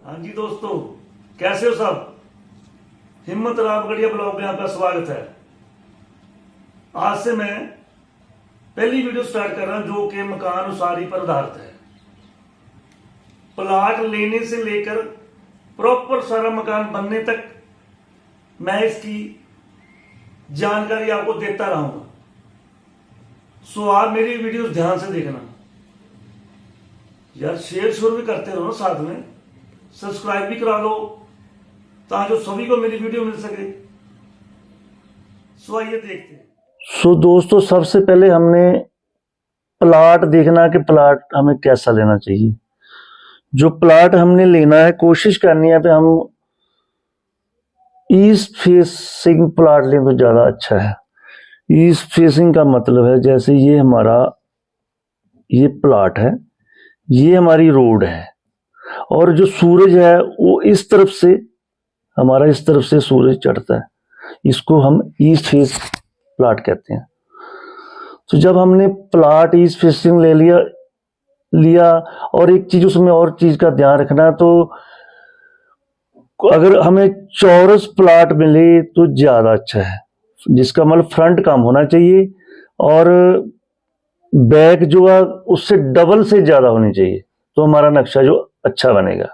हाँ जी दोस्तों, कैसे हो सब। हिम्मत रामगढ़िया ब्लॉग में आपका स्वागत है। आज से मैं पहली वीडियो स्टार्ट कर रहा हूं जो कि मकान उसारी पर आधारित है। प्लाट लेने से लेकर प्रॉपर सारा मकान बनने तक मैं इसकी जानकारी आपको देता रहूंगा। सो आप मेरी वीडियोस ध्यान से देखना यार, शेयर भी करते रहो ना, साथ में सब्सक्राइब भी करा लो ताकि सभी को मेरी वीडियो मिल सके। सो आइए देखते हैं। सो दोस्तों, सबसे पहले हमने प्लाट देखना कि प्लाट हमें कैसा लेना चाहिए। जो प्लाट हमने लेना है, कोशिश करनी है कि हम ईस्ट फेसिंग प्लाट लें तो ज्यादा अच्छा है। ईस्ट फेसिंग का मतलब है, जैसे ये हमारा ये प्लाट है, ये हमारी रोड है और जो सूरज है वो इस तरफ से हमारा, इस तरफ से सूरज चढ़ता है, इसको हम ईस्ट फेस प्लाट कहते हैं। तो जब हमने प्लाट ईस्ट फेसिंग ले लिया और एक चीज उसमें और चीज का ध्यान रखना है, तो अगर हमें चौरस प्लाट मिले तो ज्यादा अच्छा है, जिसका मतलब फ्रंट कम होना चाहिए और बैक जो है उससे डबल से ज्यादा होनी चाहिए, तो हमारा नक्शा जो अच्छा बनेगा।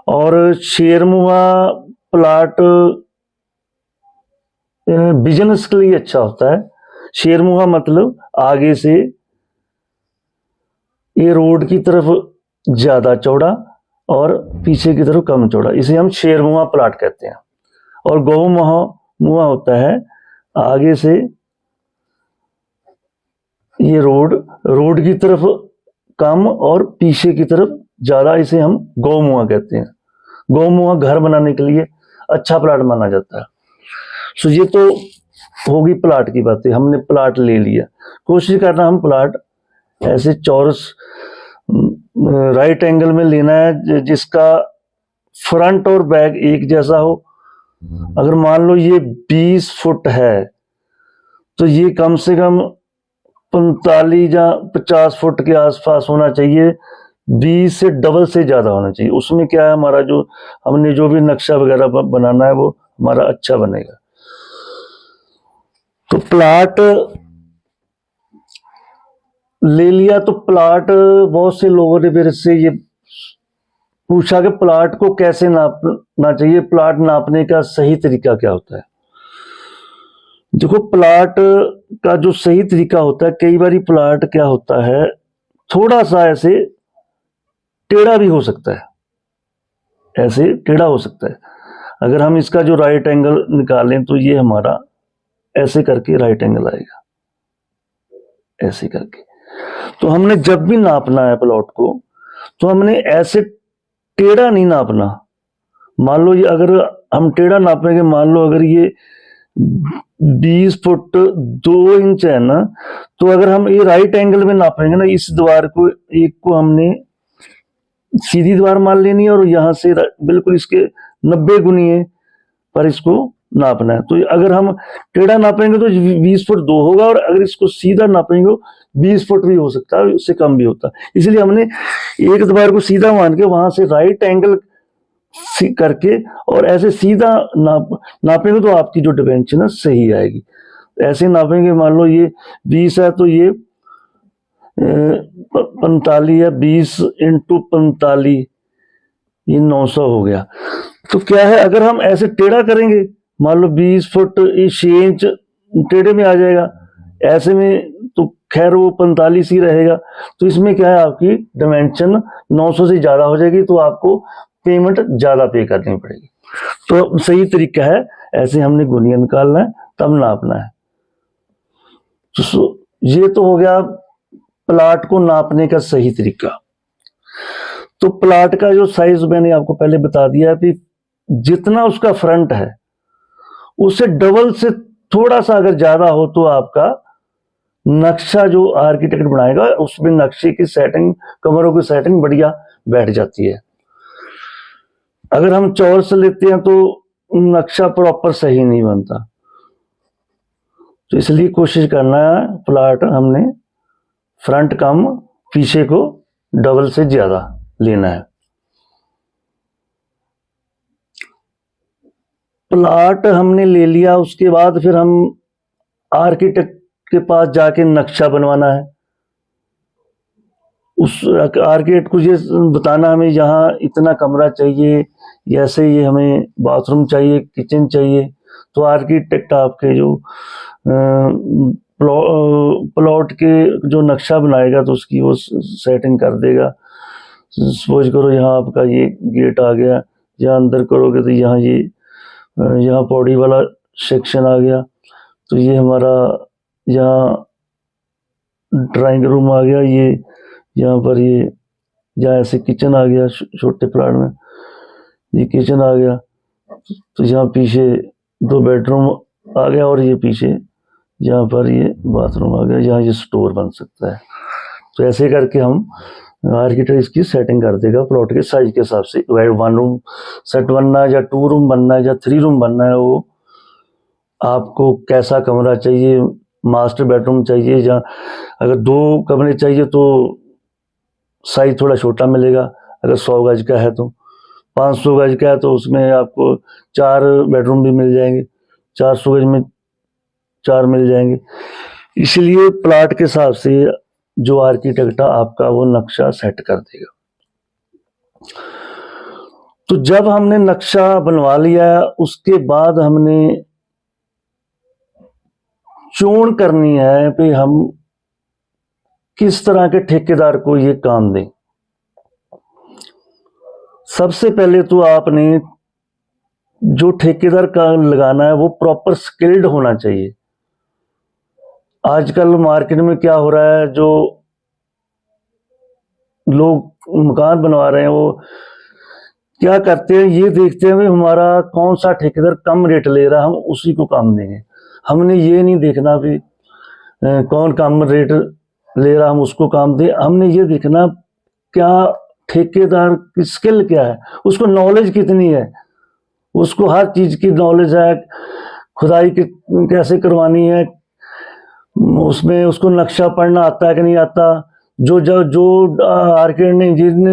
और शेरमुआ प्लाट बिजनेस के लिए अच्छा होता है। शेरमुआ मतलब आगे से ये रोड की तरफ ज्यादा चौड़ा और पीछे की तरफ कम चौड़ा, इसे हम शेरमुआ प्लाट कहते हैं। और गौ मुआ होता है आगे से ये रोड की तरफ कम और पीछे की तरफ ज्यादा, इसे हम गौमुआ कहते हैं। गौमुआ घर बनाने के लिए अच्छा प्लाट माना जाता है। सो ये तो होगी प्लाट की बातें, हमने प्लाट ले लिया। कोशिश करना हम प्लाट ऐसे चौरस राइट एंगल में लेना है, जिसका फ्रंट और बैक एक जैसा हो। अगर मान लो ये 20 फुट है तो ये कम से कम 45 या 50 फुट के आसपास होना चाहिए। 20 से डबल से ज्यादा होना चाहिए। उसमें क्या है, हमारा जो हमने जो भी नक्शा वगैरह बनाना है वो हमारा अच्छा बनेगा। तो प्लाट ले लिया, तो प्लाट बहुत से लोगों ने मेरे से ये पूछा कि प्लाट को कैसे नापना चाहिए, प्लाट नापने का सही तरीका क्या होता है। देखो, प्लाट का जो सही तरीका होता है, कई बार प्लाट क्या होता है, थोड़ा सा ऐसे टेढ़ा भी हो सकता है, ऐसे टेढ़ा हो सकता है। अगर हम इसका जो राइट एंगल निकालें तो ये हमारा ऐसे करके राइट एंगल आएगा, ऐसे करके। तो हमने जब भी नापना है प्लॉट को, तो हमने ऐसे टेढ़ा नहीं नापना। मान लो ये अगर हम टेढ़ा नापेंगे, मान लो अगर ये 20 फुट 2 इंच है ना, तो अगर हम ये राइट एंगल में नापेंगे ना, इस दीवार को एक को हमने सीधी दीवार मान लेनी है और यहां से बिल्कुल इसके 90 गुनी पर इसको नापना है। तो अगर हम टेढ़ा नापेंगे तो 20 फुट 2 होगा, और अगर इसको सीधा नापेंगे 20 फुट भी हो सकता है, उससे कम भी होता है। इसलिए हमने एक दीवार को सीधा मान के वहां से राइट एंगल करके और ऐसे सीधा नापेंगे तो आपकी जो डिमेंशन है सही आएगी। ऐसे नापेंगे, मान लो ये 20 है तो ये 45 है, 20 इंटू 45 ये 900 हो गया। तो क्या है, अगर हम ऐसे टेढ़ा करेंगे, मान लो 20 फुट 6 इंच टेढ़े में आ जाएगा, ऐसे में तो खैर वो 45 ही रहेगा। तो इसमें क्या है, आपकी डिमेंशन 900 से ज्यादा हो जाएगी, तो आपको पेमेंट ज्यादा पे करनी पड़ेगी। तो सही तरीका है, ऐसे हमने गुनिया निकालना है तब नापना है। तो ये तो हो गया प्लाट को नापने का सही तरीका। तो प्लाट का जो साइज मैंने आपको पहले बता दिया है कि जितना उसका फ्रंट है उससे डबल से थोड़ा सा अगर ज्यादा हो तो आपका नक्शा जो आर्किटेक्ट बनाएगा उसमें नक्शे की सेटिंग, कमरों की सेटिंग बढ़िया बैठ जाती है। अगर हम चौरस लेते हैं तो नक्शा प्रॉपर सही नहीं बनता। तो इसलिए कोशिश करना है प्लाट हमने फ्रंट कम, पीछे को डबल से ज्यादा लेना है। प्लाट हमने ले लिया, उसके बाद फिर हम आर्किटेक्ट के पास जाके नक्शा बनवाना है। उस आर्किटेक्ट को ये बताना हमें यहाँ इतना कमरा चाहिए, ऐसे ये हमें बाथरूम चाहिए, किचन चाहिए। तो आर्किटेक्ट आपके जो प्लॉट के जो नक्शा बनाएगा तो उसकी वो सेटिंग कर देगा। सपोज करो यहाँ आपका ये गेट आ गया, यहाँ अंदर करोगे तो यहाँ पौड़ी वाला सेक्शन आ गया, तो ये हमारा यहाँ ड्राइंग रूम आ गया, ये यहाँ पर ये यहाँ ऐसे किचन आ गया, छोटे प्लाट में ये किचन आ गया। तो यहाँ पीछे 2 बेडरूम आ गया और ये पीछे यहाँ पर ये बाथरूम आ गया, यहाँ ये स्टोर बन सकता है। तो ऐसे करके हम आर्किटेक्ट इसकी सेटिंग कर देगा प्लॉट के साइज के हिसाब से। 1 रूम सेट बनना है या 2 रूम बनना है या 3 रूम बनना है, वो आपको कैसा कमरा चाहिए, मास्टर बेडरूम चाहिए, या अगर 2 कमरे चाहिए तो साइज थोड़ा छोटा मिलेगा। अगर 100 गज का है तो 500 गज का है तो उसमें आपको 4 बेडरूम भी मिल जाएंगे, 400 गज में 4 मिल जाएंगे। इसलिए प्लाट के हिसाब से जो आर्किटेक्ट आपका वो नक्शा सेट कर देगा। तो जब हमने नक्शा बनवा लिया, उसके बाद हमने चोण करनी है कि हम किस तरह के ठेकेदार को ये काम दें। सबसे पहले तो आपने जो ठेकेदार का लगाना है वो प्रॉपर स्किल्ड होना चाहिए। आजकल मार्केट में क्या हो रहा है, जो लोग मकान बनवा रहे हैं वो क्या करते हैं, ये देखते हैं हमारा कौन सा ठेकेदार कम रेट ले रहा है, हम उसी को काम देंगे। हमने ये नहीं देखना भी कौन कम रेट ले रहा हम उसको काम दे। हमने ये देखना क्या ठेकेदार की स्किल क्या है, उसको नॉलेज कितनी है, उसको हर चीज की नॉलेज है, खुदाई कैसे करवानी है, उसमें उसको नक्शा पढ़ना आता है कि नहीं आता। जो आर्किटेक्ट ने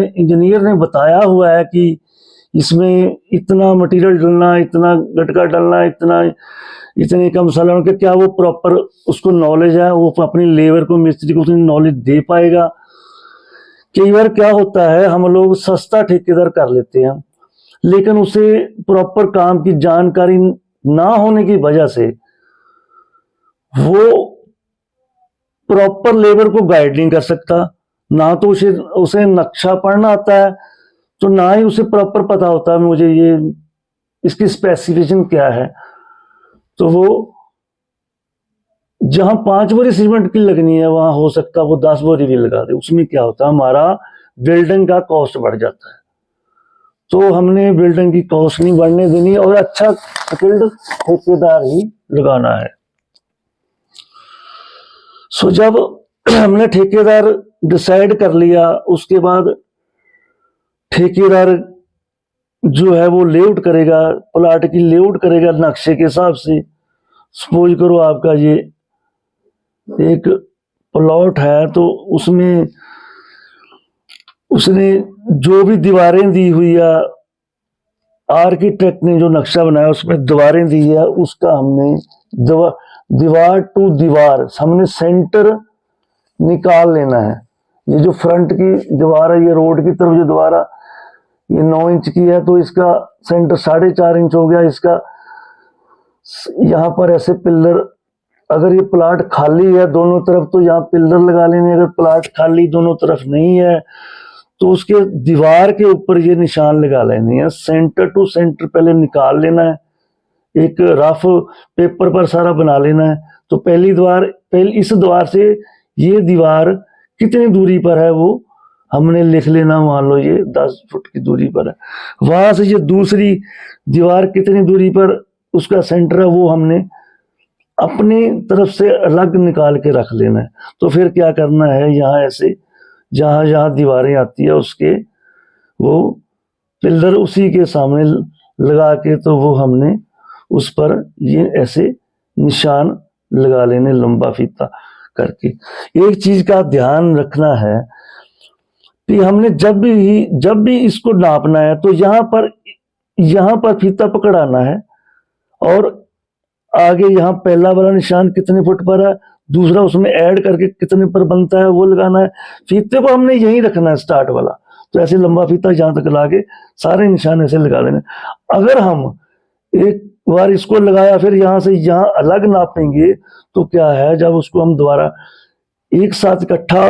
इंजीनियर ने बताया हुआ है कि इसमें इतना मटेरियल डलना, इतना गटका डलना, इतने कम सालों के, क्या वो प्रॉपर उसको नॉलेज है, वो अपनी लेबर को, मिस्त्री को उतनी नॉलेज दे पाएगा। कई बार क्या होता है, हम लोग सस्ता ठेकेदार कर लेते हैं, लेकिन उसे प्रॉपर काम की जानकारी ना होने की वजह से वो प्रॉपर लेबर को गाइड नहीं कर सकता। ना तो उसे नक्शा पढ़ना आता है, तो ना ही उसे प्रॉपर पता होता है मुझे ये इसकी स्पेसिफिकेशन क्या है। तो वो जहां 5 बोरी सीमेंट की लगनी है वहां हो सकता है वो 10 बोरी भी लगा दे। उसमें क्या होता है, हमारा बिल्डिंग का कॉस्ट बढ़ जाता है। तो हमने बिल्डिंग की कॉस्ट नहीं बढ़ने देनी और अच्छा स्किल्ड ठेकेदार ही लगाना है। सो जब हमने ठेकेदार डिसाइड कर लिया, उसके बाद ठेकेदार जो है वो लेआउट करेगा, प्लाट की लेआउट करेगा नक्शे के हिसाब से। सपोज करो आपका ये एक प्लॉट है, तो उसमें उसने जो भी दीवारें दी हुई है, आर्किटेक्ट ने जो नक्शा बनाया उसमें दीवारें दी है, उसका हमने दीवार टू दीवार हमने सेंटर निकाल लेना है। ये जो फ्रंट की दीवार है, ये रोड की तरफ जो दीवार है ये 9 इंच की है, तो इसका सेंटर 4.5 इंच हो गया। इसका यहाँ पर ऐसे पिल्लर, अगर ये प्लाट खाली है दोनों तरफ तो यहाँ पिल्लर लगा लेने। अगर प्लाट खाली दोनों तरफ नहीं है तो उसके दीवार के ऊपर ये निशान लगा लेने हैं। सेंटर टू सेंटर पहले निकाल लेना है, एक रफ पेपर पर सारा बना लेना है। तो पहली इस दीवार से ये दीवार कितनी दूरी पर है वो हमने लिख लेना। मान लो ये 10 फुट की दूरी पर है, वहां से ये दूसरी दीवार कितनी दूरी पर उसका सेंटर है वो हमने अपनी तरफ से अलग निकाल के रख लेना है। तो फिर क्या करना है, यहाँ ऐसे जहां जहां दीवारें आती है उसके वो पिल्लर उसी के सामने लगा के, तो वो हमने उस पर ये ऐसे निशान लगा लेने लंबा फीता करके। एक चीज का ध्यान रखना है कि हमने जब भी इसको नापना है तो यहाँ पर फीता पकड़ाना है और आगे यहाँ पहला वाला निशान कितने फुट पर है, दूसरा उसमें ऐड करके कितने पर बनता है वो लगाना है। फीते को हमने यहीं रखना है स्टार्ट वाला, तो ऐसे लंबा फीता जहां तक लाके सारे निशान ऐसे लगा देने। अगर हम एक बार इसको लगाया फिर यहाँ से यहाँ अलग नापेंगे तो क्या है, जब उसको हम दोबारा एक साथ इकट्ठा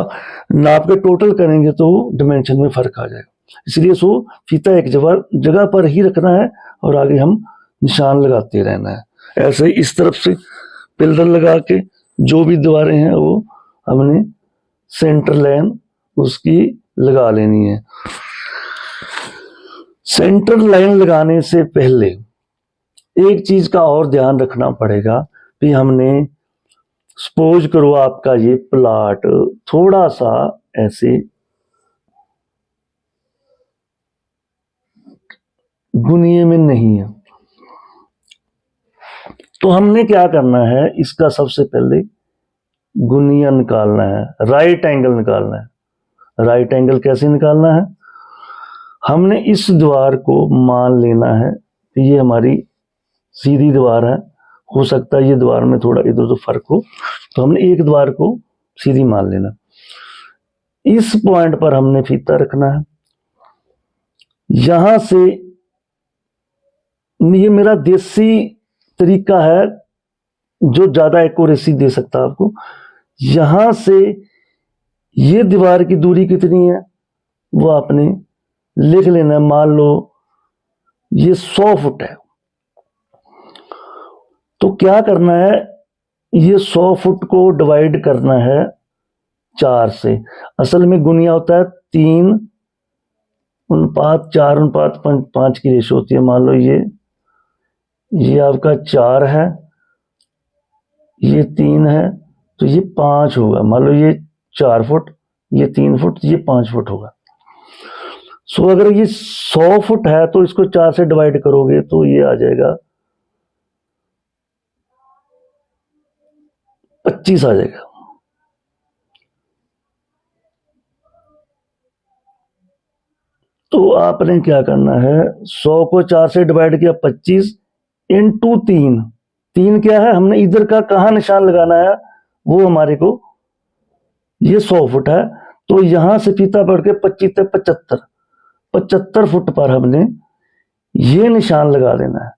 नाप के टोटल करेंगे तो डिमेंशन में फर्क आ जाएगा। इसलिए सो फीता एक जगह पर ही रखना है और आगे हम निशान लगाते रहना है। ऐसे इस तरफ से पिलर लगा के जो भी दीवारें हैं वो हमने सेंटर लाइन उसकी लगा लेनी है। सेंटर लाइन लगाने से पहले एक चीज का और ध्यान रखना पड़ेगा कि हमने सपोज करो आपका ये प्लाट थोड़ा सा ऐसे गुनिये में नहीं है, तो हमने क्या करना है, इसका सबसे पहले गुनिया निकालना है, राइट एंगल निकालना है। राइट एंगल कैसे निकालना है, हमने इस दीवार को मान लेना है कि ये हमारी सीधी दीवार है, हो सकता है ये दीवार में थोड़ा इधर उधर फर्क हो, तो हमने एक दीवार को सीधी मान लेना। इस पॉइंट पर हमने फीता रखना है। यहां से ये मेरा देसी तरीका है जो ज्यादा एक्यूरेसी दे सकता है आपको। यहां से ये दीवार की दूरी कितनी है वो आपने लिख लेना है। मान लो ये 100 फुट है, तो क्या करना है, ये 100 फुट को डिवाइड करना है 4 से। असल में गुनिया होता है 3:4:5 की रेशो होती है। मान लो ये आपका 4 है, ये 3 है, तो ये 5 होगा। मान लो ये 4 फुट, ये 3 फुट, ये 5 फुट होगा। सो अगर ये 100 फुट है तो इसको 4 से डिवाइड करोगे तो ये आ जाएगा 25 आ जाएगा। तो आपने क्या करना है, 100 को 4 से डिवाइड किया 25 इंटू 3। 3 क्या है, हमने इधर का कहाँ निशान लगाना है वो हमारे को ये 100 फुट है, तो यहां से फीता बढ़ के 25 से 75 फुट पर हमने ये निशान लगा देना है।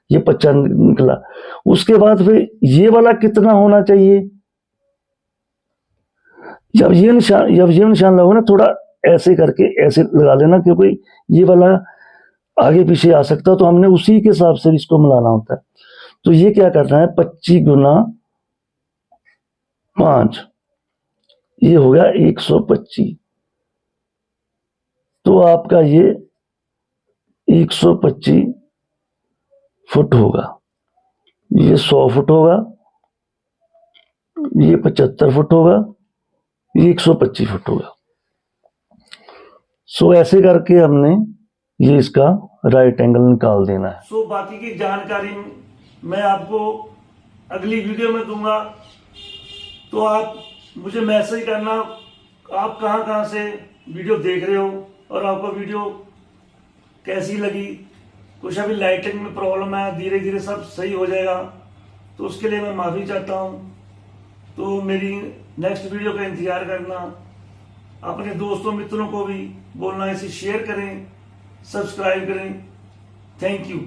ये 50 निकला। उसके बाद फिर ये वाला कितना होना चाहिए, जब ये निशान लगाओ ना, थोड़ा ऐसे करके ऐसे लगा लेना, क्योंकि ये वाला आगे पीछे आ सकता है, तो हमने उसी के हिसाब से इसको मिलाना होता है। तो ये क्या करना है, 25 गुना 5, ये हो गया 125। तो आपका ये 125 फुट होगा, ये 100 फुट होगा, ये 75 फुट होगा, ये 125 फुट होगा। सो ऐसे करके हमने ये इसका राइट एंगल निकाल देना है। सो बाकी की जानकारी मैं आपको अगली वीडियो में दूंगा, तो आप मुझे मैसेज करना आप कहाँ से वीडियो देख रहे हो और आपको वीडियो कैसी लगी। कुछ अभी लाइटिंग में प्रॉब्लम है, धीरे धीरे सब सही हो जाएगा, तो उसके लिए मैं माफ़ी चाहता हूँ। तो मेरी नेक्स्ट वीडियो का इंतजार करना, अपने दोस्तों मित्रों को भी बोलना इसे शेयर करें, सब्सक्राइब करें। Thank you.